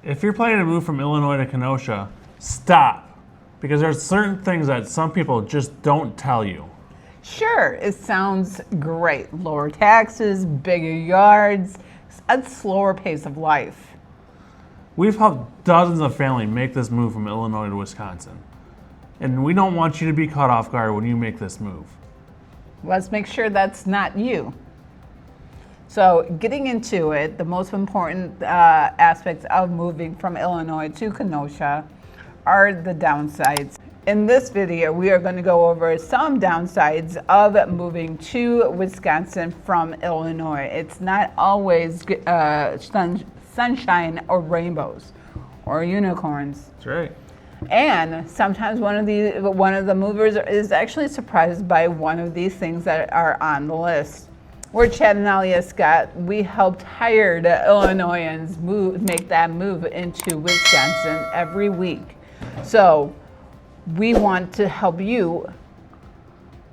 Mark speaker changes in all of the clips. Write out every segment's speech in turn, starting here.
Speaker 1: If you're planning to move from Illinois to Kenosha, stop. Because there's certain things that some people just don't tell you.
Speaker 2: Sure, it sounds great. Lower taxes, bigger yards, a slower pace of life.
Speaker 1: We've helped dozens of families make this move from Illinois to Wisconsin. And we don't want you to be caught off guard when you make this move.
Speaker 2: Let's make sure that's not you. So getting into it, the most important aspects of moving from Illinois to Kenosha are the downsides. In this video, we are going to go over some downsides of moving to Wisconsin from Illinois. It's not always sunshine or rainbows or unicorns.
Speaker 1: That's right.
Speaker 2: And sometimes one of the movers is actually surprised by one of these things that are on the list. We're Chad Aalia Scott. We helped hired Illinoisans make that move into Wisconsin every week. So we want to help you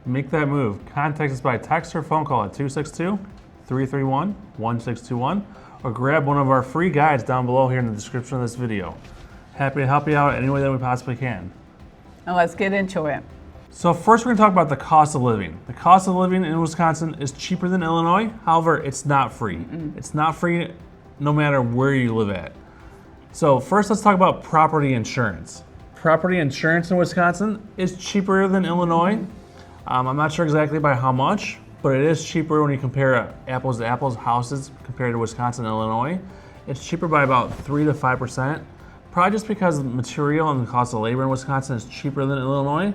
Speaker 1: make that move. Contact us by text or phone call at 262-331-1621 or grab one of our free guides down below here in the description of this video. Happy to help you out any way that we possibly can.
Speaker 2: Now let's get into it.
Speaker 1: So first we're going to talk about the cost of living. The cost of living in Wisconsin is cheaper than Illinois. However, it's not free. It's not free no matter where you live at. So first let's talk about property insurance. Property insurance in Wisconsin is cheaper than Illinois. I'm not sure exactly by how much, but it is cheaper when you compare apples to apples houses compared to Wisconsin and Illinois. It's cheaper by about 3 to 5%. Probably just because the material and the cost of labor in Wisconsin is cheaper than Illinois.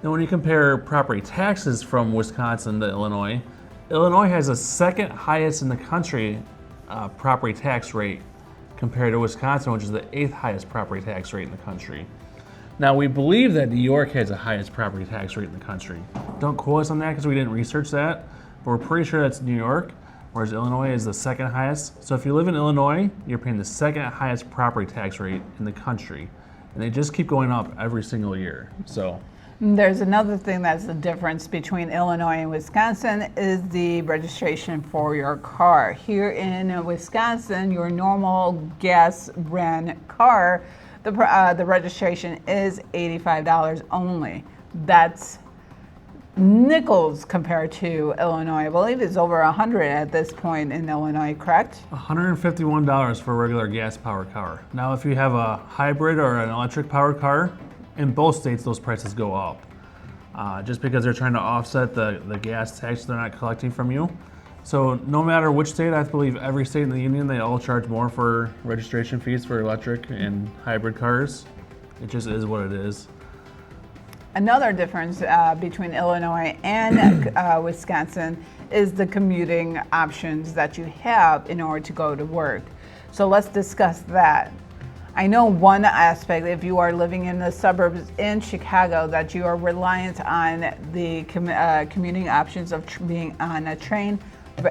Speaker 1: Then when you compare property taxes from Wisconsin to Illinois, Illinois has the second highest in the country property tax rate compared to Wisconsin, which is the 8th highest property tax rate in the country. Now we believe that New York has the highest property tax rate in the country. Don't quote us on that because we didn't research that, but we're pretty sure that's New York, whereas Illinois is the second highest. So if you live in Illinois, you're paying the second highest property tax rate in the country. And they just keep going up every single year. So
Speaker 2: there's another thing that's the difference between Illinois and Wisconsin is the registration for your car. Here in Wisconsin, your normal gas ran car, the registration is $85 only. That's nickels compared to Illinois. I believe it's over $100 at this point in Illinois, correct?
Speaker 1: $151 for a regular gas-powered car. Now, if you have a hybrid or an electric-powered car, in both states, those prices go up. Just because they're trying to offset the gas tax they're not collecting from you. So no matter which state, I believe every state in the union, they all charge more for registration fees for electric and hybrid cars. It just is what it is.
Speaker 2: Another difference between Illinois and Wisconsin is the commuting options that you have in order to go to work. So let's discuss that. I know one aspect, if you are living in the suburbs in Chicago, that you are reliant on the commuting options of being on a train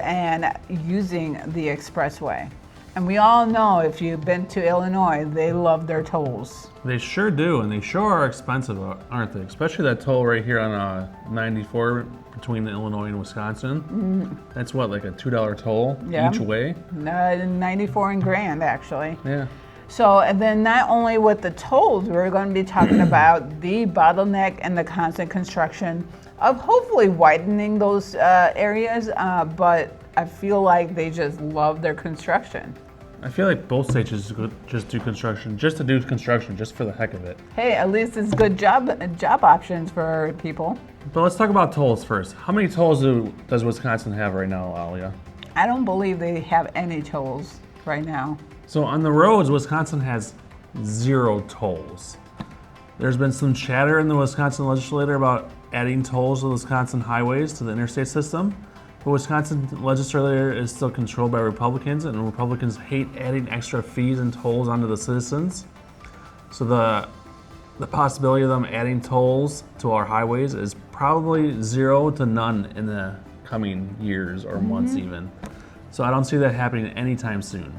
Speaker 2: and using the expressway. And we all know if you've been to Illinois, they love their tolls.
Speaker 1: They sure do, and they sure are expensive, aren't they? Especially that toll right here on 94 between Illinois and Wisconsin. That's what, like a $2 toll each way?
Speaker 2: 94 and grand, actually.
Speaker 1: Yeah.
Speaker 2: So, and then not only with the tolls, we're going to be talking about the bottleneck and the constant construction of hopefully widening those areas, but I feel like they just love their construction.
Speaker 1: I feel like both states just do construction, just to do construction, just for the heck of it.
Speaker 2: Hey, at least it's good job options for people.
Speaker 1: But let's talk about tolls first. How many tolls does Wisconsin have right now, Alia?
Speaker 2: I don't believe they have any tolls right now.
Speaker 1: So on the roads, Wisconsin has 0 tolls. There's been some chatter in the Wisconsin legislature about adding tolls to Wisconsin highways to the interstate system. But Wisconsin legislature is still controlled by Republicans, and Republicans hate adding extra fees and tolls onto the citizens. So the possibility of them adding tolls to our highways is probably 0 to none in the coming years or months even. So I don't see that happening anytime soon.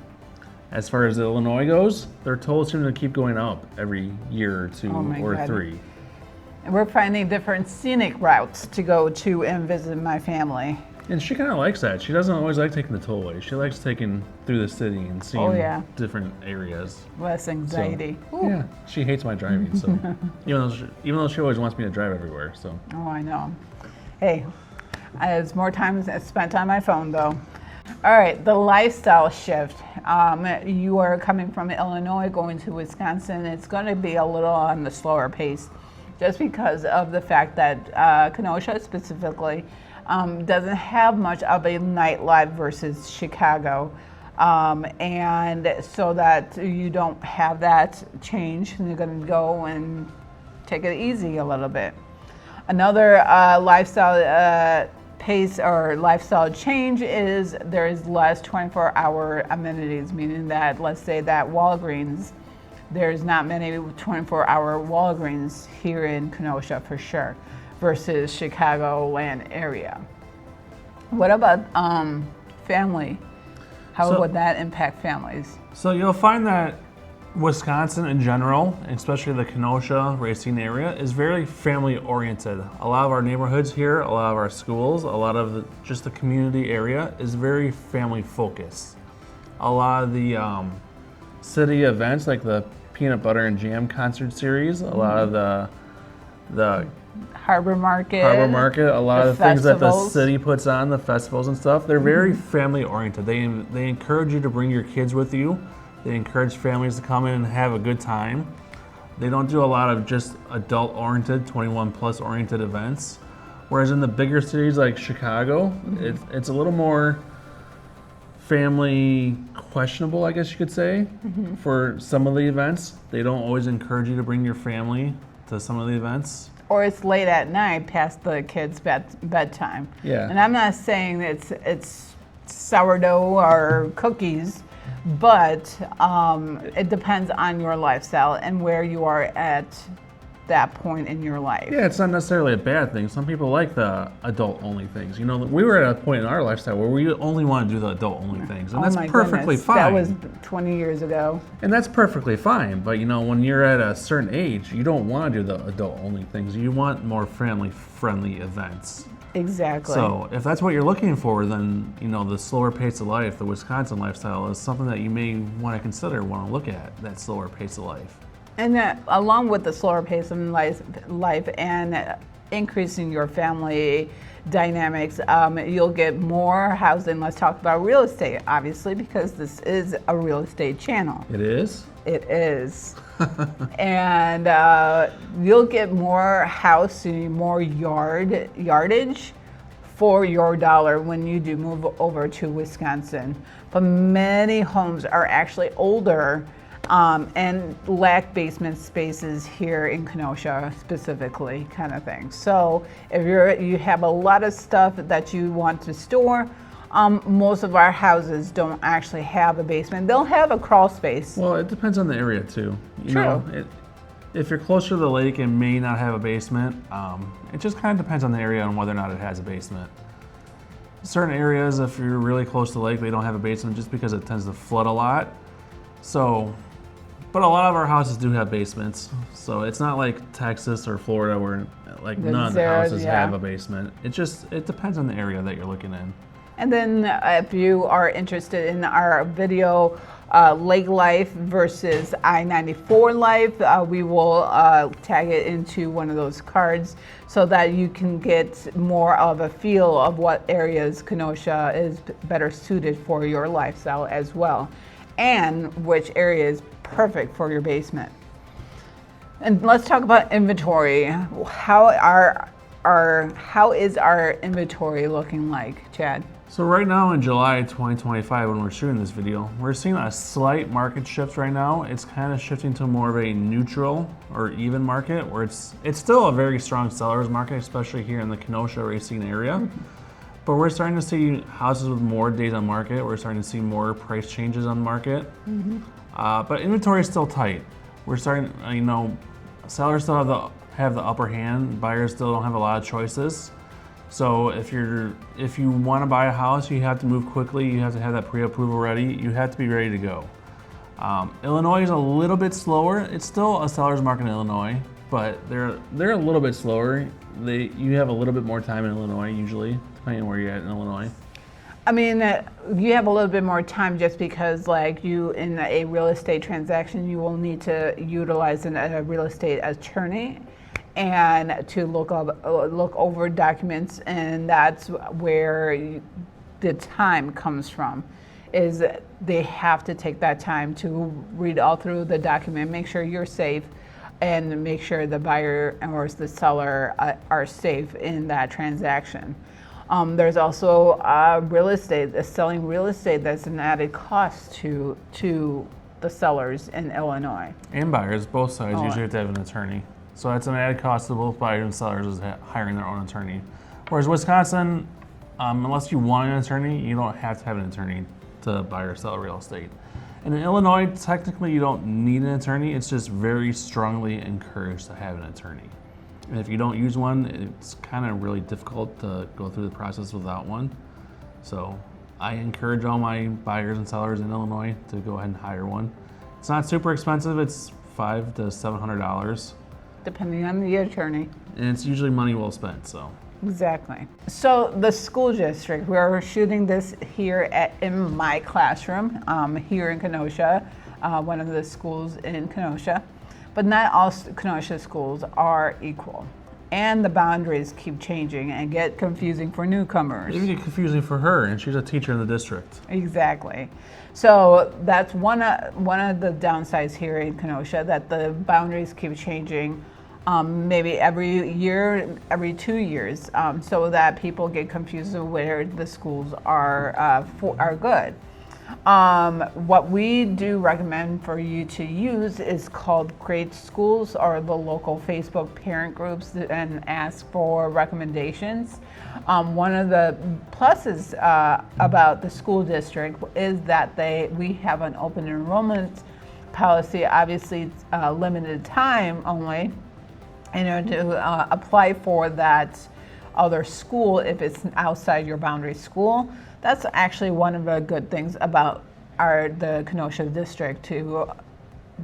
Speaker 1: As far as Illinois goes, their tolls seem to keep going up every year or 2 or 3.
Speaker 2: And we're finding different scenic routes to go to and visit my family.
Speaker 1: And she kind of likes that. She doesn't always like taking the tollway. She likes taking through the city and seeing different areas.
Speaker 2: Less anxiety.
Speaker 1: So, yeah, she hates my driving. So even though she always wants me to drive everywhere. So.
Speaker 2: Oh, I know. Hey, it's more time spent on my phone though. All right, the lifestyle shift. You are coming from Illinois going to Wisconsin. It's going to be a little on the slower pace, just because of the fact that Kenosha specifically doesn't have much of a nightlife versus Chicago. And so that you don't have that change, and you're going to go and take it easy a little bit. Another lifestyle pace or lifestyle change is there is less 24-hour amenities, meaning that, let's say that Walgreens, there's not many 24-hour Walgreens here in Kenosha for sure, versus Chicagoland area. What about family? How would that impact families?
Speaker 1: So you'll find that Wisconsin in general, especially the Kenosha Racine area, is very family oriented. A lot of our neighborhoods here, a lot of our schools, a lot of just the community area is very family focused. A lot of the city events like the Peanut Butter and Jam concert series, a lot of the
Speaker 2: Harbor Market,
Speaker 1: a lot of the things that the city puts on, the festivals and stuff, they're very family oriented. They encourage you to bring your kids with you. They encourage families to come in and have a good time. They don't do a lot of just adult-oriented, 21-plus oriented events. Whereas in the bigger cities like Chicago, it's a little more family questionable, I guess you could say, for some of the events. They don't always encourage you to bring your family to some of the events.
Speaker 2: Or it's late at night past the kids' bedtime.
Speaker 1: Yeah.
Speaker 2: And I'm not saying it's sourdough or cookies, but it depends on your lifestyle and where you are at that point in your life.
Speaker 1: Yeah, it's not necessarily a bad thing. Some people like the adult-only things. You know, we were at a point in our lifestyle where we only want to do the adult-only things, and that's perfectly fine.
Speaker 2: That was 20 years ago.
Speaker 1: And that's perfectly fine. But you know, when you're at a certain age, you don't want to do the adult-only things. You want more family-friendly events.
Speaker 2: Exactly.
Speaker 1: So if that's what you're looking for, then you know the slower pace of life, the Wisconsin lifestyle, is something that you may want to look at. That slower pace of life.
Speaker 2: And along with the slower pace of life and increasing your family dynamics, you'll get more housing. Let's talk about real estate, obviously, because this is a real estate channel.
Speaker 1: It is?
Speaker 2: It is. And you'll get more house and more yardage for your dollar when you do move over to Wisconsin. But many homes are actually older and lack basement spaces here in Kenosha specifically, kind of thing. So if you have a lot of stuff that you want to store, most of our houses don't actually have a basement. They'll have a crawl space.
Speaker 1: Well, it depends on the area too. You
Speaker 2: True.
Speaker 1: know, if you're closer to the lake, it may not have a basement. It just kind of depends on the area and whether or not it has a basement. Certain areas, if you're really close to the lake, they don't have a basement just because it tends to flood a lot. So, but a lot of our houses do have basements. So it's not like Texas or Florida where like none of the houses have a basement. It depends on the area that you're looking in.
Speaker 2: And then if you are interested in our video, Lake Life versus I-94 Life, we will tag it into one of those cards so that you can get more of a feel of what areas Kenosha is better suited for your lifestyle as well, and which area is perfect for your basement. And let's talk about inventory. How is our inventory looking like, Chad?
Speaker 1: So right now in July 2025, when we're shooting this video, we're seeing a slight market shift right now. It's kind of shifting to more of a neutral or even market, where it's still a very strong seller's market, especially here in the Kenosha Racine area. But we're starting to see houses with more days on market. We're starting to see more price changes on market. But inventory is still tight. We're starting, sellers still have the upper hand. Buyers still don't have a lot of choices. So if you want to buy a house, you have to move quickly. You have to have that pre-approval ready. You have to be ready to go. Illinois is a little bit slower. It's still a seller's market in Illinois, but they're a little bit slower. You have a little bit more time in Illinois usually, depending on where you're at in Illinois.
Speaker 2: I mean, you have a little bit more time just because, like, you in a real estate transaction, you will need to utilize a real estate attorney and to look over documents, and that's where the time comes from. Is they have to take that time to read all through the document, make sure you're safe, and make sure the buyer or the seller are safe in that transaction. There's also selling real estate that's an added cost to the sellers in Illinois.
Speaker 1: And buyers, both sides usually have to have an attorney. So that's an added cost to both buyers and sellers is hiring their own attorney. Whereas Wisconsin, unless you want an attorney, you don't have to have an attorney to buy or sell real estate. And in Illinois, technically you don't need an attorney. It's just very strongly encouraged to have an attorney. And if you don't use one, it's kind of really difficult to go through the process without one. So I encourage all my buyers and sellers in Illinois to go ahead and hire one. It's not super expensive. It's $500 to $700.
Speaker 2: Depending on the attorney.
Speaker 1: And it's usually money well spent, so.
Speaker 2: Exactly. So the school district, we're shooting this here in my classroom here in Kenosha, one of the schools in Kenosha. But not all Kenosha schools are equal. And the boundaries keep changing and get confusing for newcomers.
Speaker 1: It get confusing for her, and she's a teacher in the district.
Speaker 2: Exactly. So that's one of the downsides here in Kenosha, that the boundaries keep changing. Maybe every year, every 2 years, so that people get confused of where the schools are good. What we do recommend for you to use is called Great Schools, or the local Facebook parent groups, and ask for recommendations. One of the pluses about the school district is that we have an open enrollment policy. Obviously, it's limited time only. To apply for that other school if it's outside your boundary school. That's actually one of the good things about the Kenosha district, to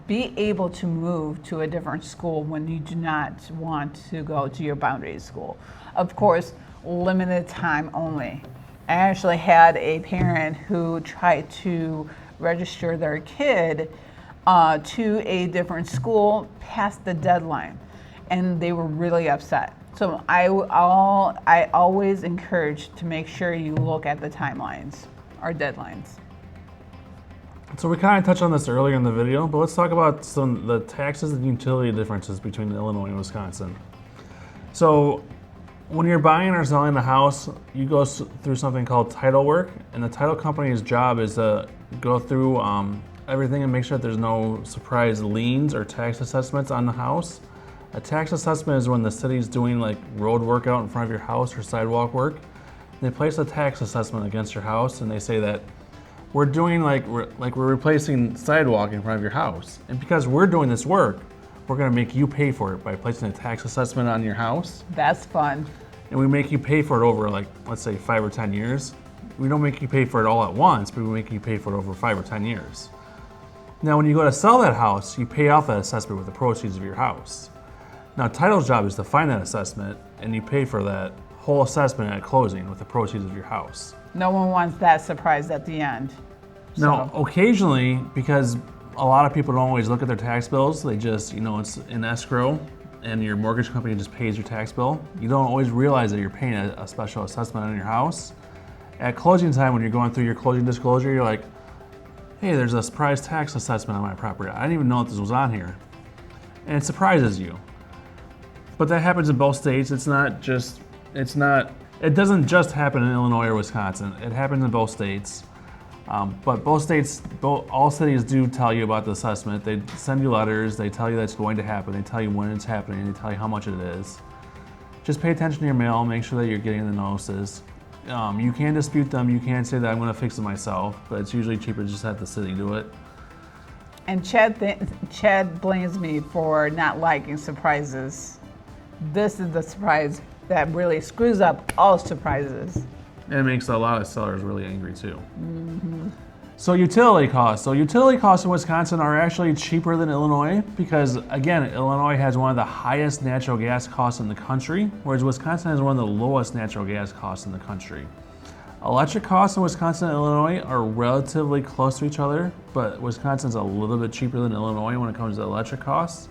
Speaker 2: be able to move to a different school when you do not want to go to your boundary school. Of course, limited time only. I actually had a parent who tried to register their kid to a different school past the deadline, and they were really upset. So I always encourage to make sure you look at the timelines or deadlines.
Speaker 1: So we kind of touched on this earlier in the video, but let's talk about some of the taxes and utility differences between Illinois and Wisconsin. So when you're buying or selling a house, you go through something called title work, and the title company's job is to go through everything and make sure that there's no surprise liens or tax assessments on the house. A tax assessment is when the city's doing like road work out in front of your house or sidewalk work. They place a tax assessment against your house, and they say that we're doing we're replacing sidewalk in front of your house. And because we're doing this work, we're gonna make you pay for it by placing a tax assessment on your house.
Speaker 2: That's fun.
Speaker 1: And we make you pay for it over let's say 5 or 10 years. We don't make you pay for it all at once, but we make you pay for it over 5 or 10 years. Now when you go to sell that house, you pay off that assessment with the proceeds of your house. Now, title's job is to find that assessment, and you pay for that whole assessment at closing with the proceeds of your house.
Speaker 2: No one wants that surprise at the end.
Speaker 1: Now, occasionally, because a lot of people don't always look at their tax bills, they just, it's in escrow, and your mortgage company just pays your tax bill. You don't always realize that you're paying a special assessment on your house. At closing time, when you're going through your closing disclosure, you're like, hey, there's a surprise tax assessment on my property. I didn't even know that this was on here. And it surprises you. But that happens in both states. It doesn't just happen in Illinois or Wisconsin. It happens in both states. But all cities do tell you about the assessment. They send you letters. They tell you that it's going to happen. They tell you when it's happening. They tell you how much it is. Just pay attention to your mail. Make sure that you're getting the notices. You can dispute them. You can say that I'm going to fix it myself, but it's usually cheaper to just have the city do it.
Speaker 2: And Chad blames me for not liking surprises. This is the surprise that really screws up all surprises.
Speaker 1: And it makes a lot of sellers really angry too.
Speaker 2: Mm-hmm.
Speaker 1: So utility costs. So utility costs in Wisconsin are actually cheaper than Illinois because, again, Illinois has one of the highest natural gas costs in the country, whereas Wisconsin has one of the lowest natural gas costs in the country. Electric costs in Wisconsin and Illinois are relatively close to each other, but Wisconsin's a little bit cheaper than Illinois when it comes to electric costs.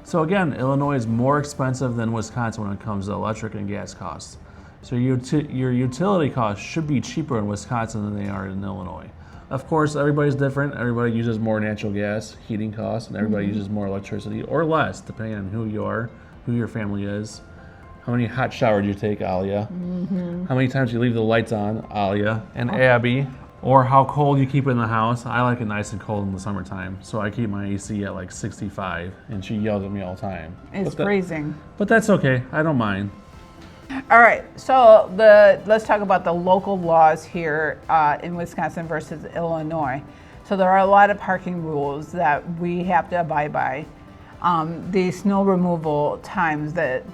Speaker 1: So again, Illinois is more expensive than Wisconsin when it comes to electric and gas costs. So your utility costs should be cheaper in Wisconsin than they are in Illinois. Of course, everybody's different. Everybody uses more natural gas heating costs, and everybody uses more electricity or less, depending on who you are, who your family is. How many hot showers you take, Aalia? How many times you leave the lights on, Aalia and Abby? Or how cold you keep it in the house. I like it nice and cold in the summertime, so I keep my AC at like 65, and she yells at me all the time.
Speaker 2: It's freezing.
Speaker 1: But that's okay. I don't mind.
Speaker 2: All right, so let's talk about the local laws here in Wisconsin versus Illinois. So there are a lot of parking rules that we have to abide by. The snow removal times that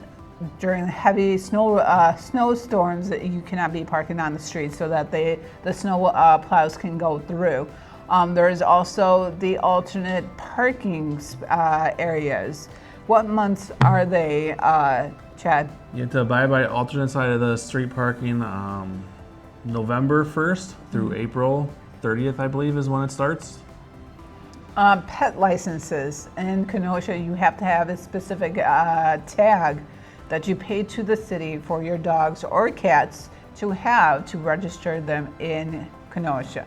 Speaker 2: during heavy snowstorms that you cannot be parking on the street so that the snow plows can go through. There is also the alternate parking areas. What months are they, Chad?
Speaker 1: You have to abide by alternate side of the street parking November 1st through April 30th, I believe, is when it starts.
Speaker 2: Pet licenses. In Kenosha, you have to have a specific tag that you pay to the city for your dogs or cats to have to register them in Kenosha.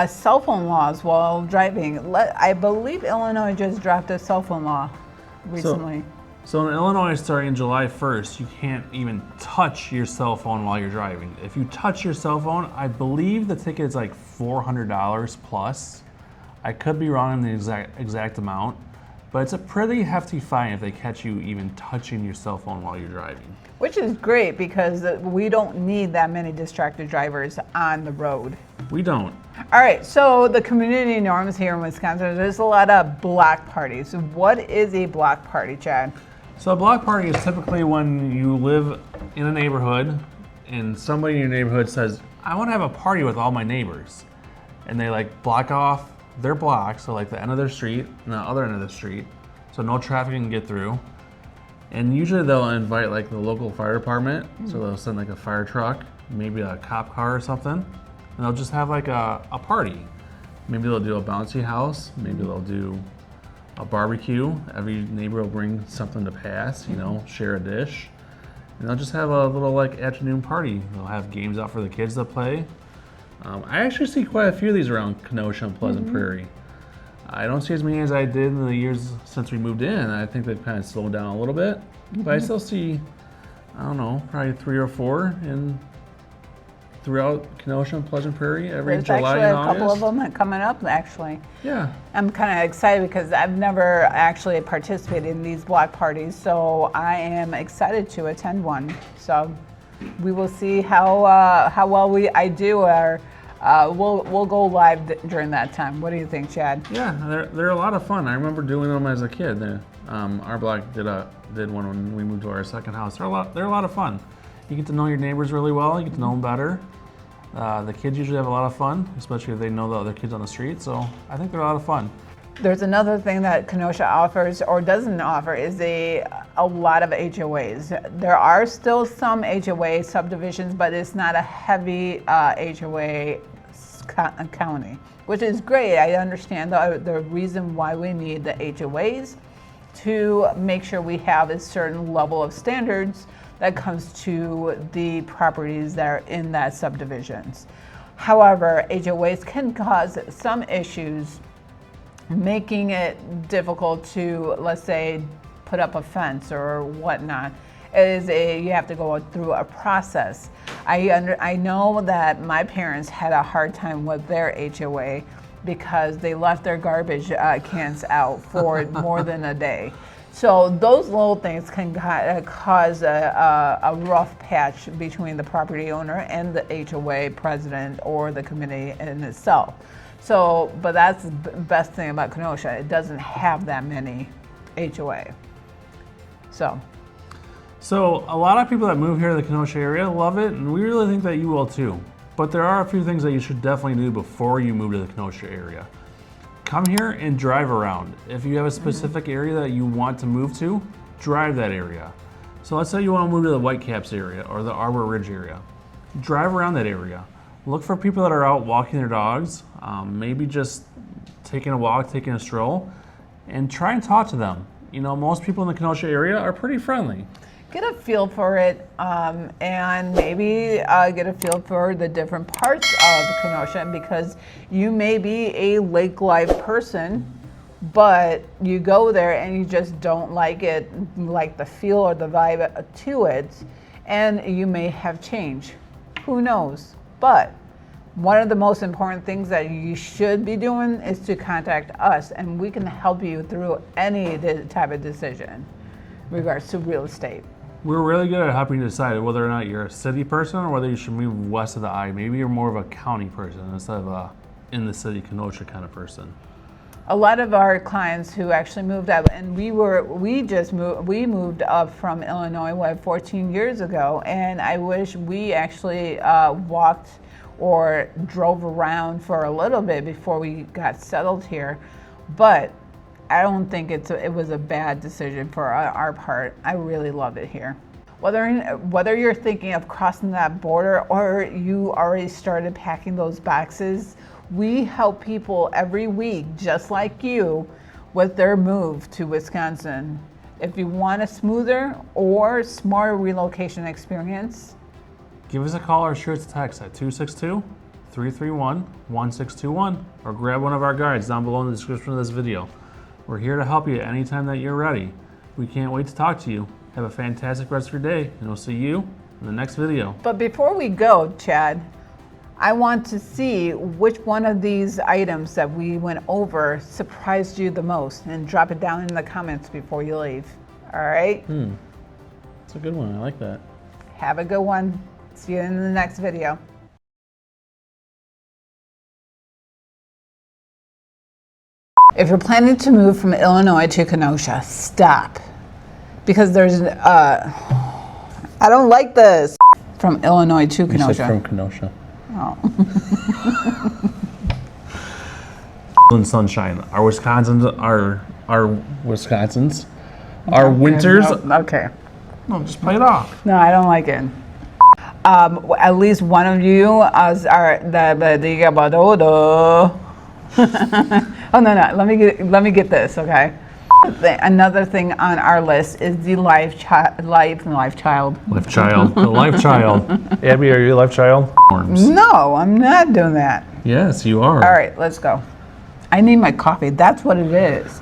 Speaker 2: Cell phone laws while driving. I believe Illinois just dropped a cell phone law recently.
Speaker 1: So in Illinois, starting July 1st, you can't even touch your cell phone while you're driving. If you touch your cell phone, I believe the ticket is like $400 plus. I could be wrong on the exact amount, but it's a pretty hefty fine if they catch you even touching your cell phone while you're driving.
Speaker 2: Which is great because we don't need that many distracted drivers on the road.
Speaker 1: We don't.
Speaker 2: All right, so the community norms here in Wisconsin, there's a lot of block parties. What is a block party, Chad?
Speaker 1: So a block party is typically when you live in a neighborhood and somebody in your neighborhood says, I want to have a party with all my neighbors. And they like block off their block, so like the end of their street and the other end of the street, so no traffic can get through. And usually they'll invite like the local fire department, so they'll send like a fire truck, maybe a cop car or something, and they'll just have like a party. Maybe they'll do a bouncy house, maybe they'll do a barbecue. Every neighbor will bring something to pass, share a dish. And they'll just have a little like afternoon party. They'll have games out for the kids to play. I actually see quite a few of these around Kenosha and Pleasant Prairie. I don't see as many as I did in the years since we moved in. I think they've kind of slowed down a little bit, but I still see, I don't know, probably 3 or 4 throughout Kenosha and Pleasant Prairie every July and August.
Speaker 2: There's actually a couple of them coming up, actually.
Speaker 1: Yeah.
Speaker 2: I'm kind of excited because I've never actually participated in these block parties, so I am excited to attend one. So we will see how well I do, or we'll go live during that time. What do you think, Chad?
Speaker 1: Yeah, they're a lot of fun. I remember doing them as a kid. Our block did one when we moved to our second house. They're a lot of fun. You get to know your neighbors really well. You get to know them better. The kids usually have a lot of fun, especially if they know the other kids on the street. So I think they're a lot of fun.
Speaker 2: There's another thing that Kenosha offers or doesn't offer is a lot of HOAs. There are still some HOA subdivisions, but it's not a heavy HOA county, which is great. I understand the reason why we need the HOAs to make sure we have a certain level of standards that comes to the properties that are in that subdivisions. However, HOAs can cause some issues, making it difficult to, let's say, put up a fence or whatnot. You have to go through a process. I know that my parents had a hard time with their HOA because they left their garbage cans out for more than a day. So those little things can cause a rough patch between the property owner and the HOA president or the committee in itself. So, but that's the best thing about Kenosha. It doesn't have that many HOA. So
Speaker 1: a lot of people that move here to the Kenosha area love it, and we really think that you will too. But there are a few things that you should definitely do before you move to the Kenosha area. Come here and drive around. If you have a specific area that you want to move to, drive that area. So let's say you want to move to the Whitecaps area or the Arbor Ridge area. Drive around that area. Look for people that are out walking their dogs, maybe just taking a walk, taking a stroll, and try and talk to them. You know, most people in the Kenosha area are pretty friendly.
Speaker 2: Get a feel for it, and maybe get a feel for the different parts of Kenosha, because you may be a lake life person, but you go there and you just don't like it, like the feel or the vibe to it, and you may have change. Who knows? But one of the most important things that you should be doing is to contact us, and we can help you through any type of decision in regards to real estate.
Speaker 1: We're really good at helping you decide whether or not you're a city person or whether you should move west of the I. Maybe you're more of a county person instead of a in the city Kenosha kind of person.
Speaker 2: A lot of our clients who actually moved out, and we moved up from Illinois 14 years ago, and I wish we actually walked or drove around for a little bit before we got settled here, but I don't think it was a bad decision for our part. I really love it here. Whether you're thinking of crossing that border or you already started packing those boxes, we help people every week, just like you, with their move to Wisconsin. If you want a smoother or smarter relocation experience,
Speaker 1: give us a call or shoot us a text at 262-331-1621 or grab one of our guides down below in the description of this video. We're here to help you anytime that you're ready. We can't wait to talk to you. Have a fantastic rest of your day, and we'll see you in the next video.
Speaker 2: But before we go, Chad, I want to see which one of these items that we went over surprised you the most, and drop it down in the comments before you leave. All right?
Speaker 1: That's a good one. I like that.
Speaker 2: Have a good one. See you in the next video. If you're planning to move from Illinois to Kenosha, stop. Because there's, I don't like this. From Illinois to Kenosha.
Speaker 1: You said from Kenosha.
Speaker 2: Oh.
Speaker 1: And sunshine. Our Wisconsins, our winters.
Speaker 2: No, okay.
Speaker 1: No, just play it off.
Speaker 2: No, I don't like it. At least one of you as are the oh no, let me get this, okay? Another thing on our list is the life child.
Speaker 1: The life child. Abby, are you a life child?
Speaker 2: No, I'm not doing that.
Speaker 1: Yes, you are.
Speaker 2: All right, let's go. I need my coffee. That's what it is.